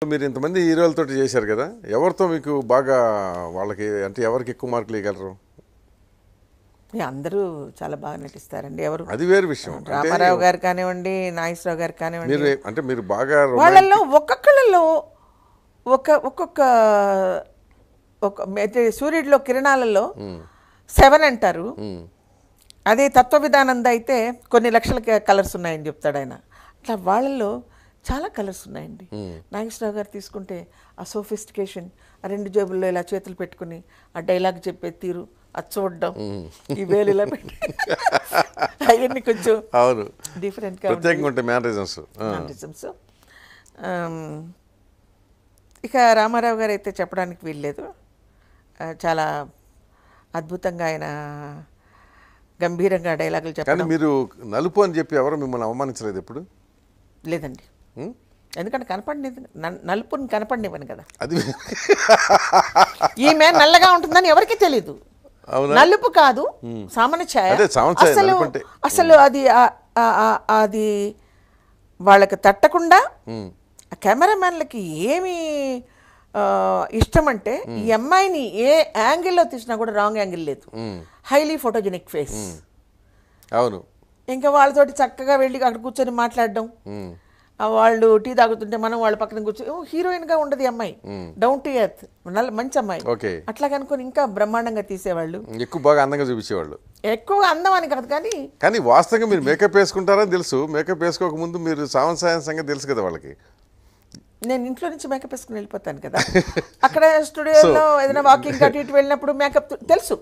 మీరు ఇంతమంది హీరోలతోటి చేశారు కదా, ఎవరితో మీకు బాగా వాళ్ళకి అంటే ఎవరికి ఎక్కువ మార్కులు ఇవ్వగలరు? అందరూ చాలా బాగా నటిస్తారండి. ఎవరు అది వేరే విషయం. రామారావు గారు కానివ్వండి, నాగేశ్వరరావు గారు కానివ్వండి, మీరు అంటే మీరు బాగా వాళ్ళల్లో ఒక్కొక్కళ్ళలో ఒక్కొక్క సూర్యుడిలో కిరణాలలో 7 అంటారు. అదే తత్వ విధానంద అయితే కొన్ని లక్షల కలర్స్ ఉన్నాయని చెప్తాడు ఆయన. అట్లా వాళ్ళల్లో చాలా కలర్స్ ఉన్నాయండి. నాగేశ్వరరావు గారు తీసుకుంటే ఆ సోఫిస్టికేషన్, ఆ 2 జేబుల్లో ఇలా చేతులు పెట్టుకుని ఆ డైలాగ్ చెప్పే తీరు, అది చూడడం, ఈ వేలు ఇలా పెట్టి అవన్నీ కొంచెం అవును డిఫరెంట్గా ప్రత్యేకంగా ఉంటాయి మేనరిజమ్స్. ఇక రామారావు గారు అయితే చెప్పడానికి వీల్లేదు. చాలా అద్భుతంగా ఆయన గంభీరంగా డైలాగులు కానీ చెప్పడం. మీరు నలుపు అని చెప్పి ఎవరు మిమ్మల్ని అవమానించలేదు ఎప్పుడు? లేదండి, ఎందుకంటే నలుపుని కనపడినివ్వను కదా. అది ఈమె నల్లగా ఉంటుందని ఎవరికి తెలీదు. నలుపు కాదు, సామాన్య ఛాయ. అసలు అది వాళ్ళకి తట్టకుండా కెమెరామెన్లకి ఏమి ఇష్టం అంటే ఈ అమ్మాయిని ఏ యాంగిల్లో తీసినా కూడా రాంగ్ యాంగిల్ లేదు, హైలీ ఫోటోజెనిక్ ఫేస్. అవును, ఇంకా వాళ్ళతోటి చక్కగా వెళ్ళి అక్కడ కూర్చొని మాట్లాడడం, వాళ్ళు టీ తాగుతుంటే మనం వాళ్ళ పక్కన కూర్చొని హీరోయిన్ గా ఉండదు అమ్మాయి, డౌన్ టు ఎర్త్, మంచి అమ్మాయి. అట్లా కనుకొని ఇంకా బ్రహ్మాండంగా తీసేవాళ్ళు, ఎక్కువ బాగా అందంగా చూపించేవాళ్ళు. ఎక్కువ అందం అని కాదు, కానీ వాస్తవంగా మీరు మేకప్ వేసుకుంటారని తెలుసు. మేకప్ వేసుకోక ముందు మీరు సావన్ సాయం సంగతి తెలుసు కదా వాళ్ళకి. నేను ఇంట్లో నుంచి మేకప్ వేసుకుని వెళ్ళిపోతాను కదా, అక్కడ స్టూడియోలో ఏదైనా వాకింగ్ అటు ఇటు వెళ్ళినప్పుడు మేకప్ తెలుసు,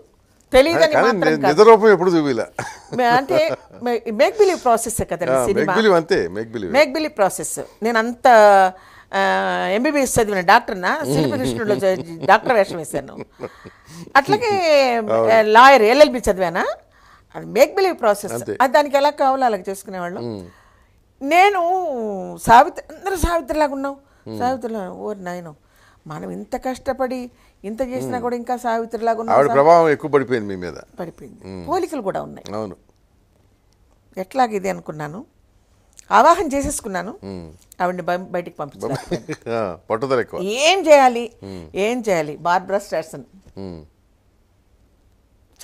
తెలియదని నిజ రూపం ఎప్పుడు చూపిలా. అంటే మేక్ బిలీవ్ ప్రాసెస్ కదండి సినిమా, మేక్ బిలీవ్ ప్రాసెస్. నేను అంత ఎంబీబీఎస్ చదివిన డాక్టర్నా, శ్రీకృష్ణుడిలో డాక్టర్ వేషం వేశాను. అట్లాగే లాయర్ ఎల్ఎల్బి చదివానా, అది మేక్ బిలీవ్ ప్రాసెస్. అది దానికి ఎలా కావాలో అలాగ చేసుకునేవాళ్ళం. నేను అందరూ సావిత్రిలాగా ఉన్నావు, సావిత్రిలా ఓ నాయన, మనం ఇంత కష్టపడి ఇంత చేసినా కూడా ఇంకా సావిత్రిలాగా ఉన్నాం. ప్రభావం ఎక్కువ పడిపోయింది మీ మీద, పడిపోయింది. పోలికలు కూడా ఉన్నాయి. అవును, ఎట్లాగ ఇది అనుకున్నాను, ఆవాహన చేసేసుకున్నాను, ఆవిడని బయటికి పంపించాను. పట్టుదల ఎక్కువ. ఏం చేయాలి బార్బరా స్ట్రైసన్.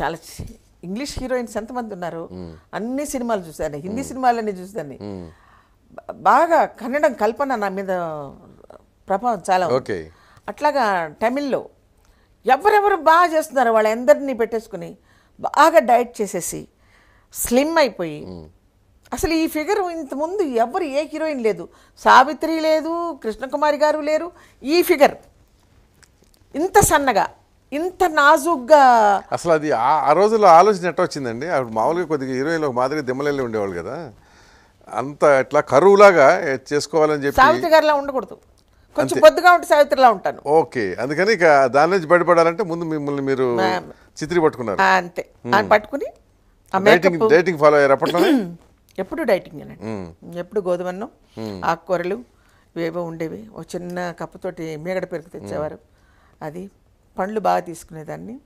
చాలా ఇంగ్లీష్ హీరోయిన్స్ ఎంతమంది ఉన్నారు, అన్ని సినిమాలు చూశాను, హిందీ సినిమాలన్నీ చూశాను. బాగా కన్నడం కల్పన నా మీద ప్రభావం చాలా. అట్లాగా తమిళ్లో ఎవరెవరు బాగా చేస్తున్నారో వాళ్ళందరినీ పెట్టేసుకుని బాగా డైట్ చేసేసి స్లిమ్ అయిపోయి, అసలు ఈ ఫిగర్ ఇంతకుముందు ఎవరు ఏ హీరోయిన్ లేదు, సావిత్రి లేదు, కృష్ణకుమారి గారు లేరు. ఈ ఫిగర్ ఇంత సన్నగా, ఇంత నాజుగ్గా. అసలు అది ఆ రోజుల్లో ఆలోచన ఎట్లా వచ్చిందండి? అప్పుడు మామూలుగా కొద్దిగా హీరోయిన్లు ఒక మాదిరి దిమ్మలెళ్ళి ఉండేవాళ్ళు కదా, అంత ఇట్లా కరువులాగా చేసుకోవాలని చెప్పి. సావిత్రి గారిలా ఉండకూడదు, కొంచెం బొద్దుగా ఉంటే సావిత్రిలా ఉంటాను. ఓకే, అందుకని ఇక దాని నుంచి బయటపడాలంటే ముందు మిమ్మల్ని మీరు చిత్రీ పట్టుకున్నారు. అంతే, పట్టుకుని డైటింగ్ ఫాలో అయ్యారు అప్పట్లో? ఎప్పుడు డైటింగ్ అండి, ఎప్పుడు గోధుమన్నం, ఆకుకూరలు ఇవేవో ఉండేవి. ఒక చిన్న కప్పుతోటి మీగడ పెరుగు తెచ్చేవారు, అది పండ్లు బాగా తీసుకునేదాన్ని.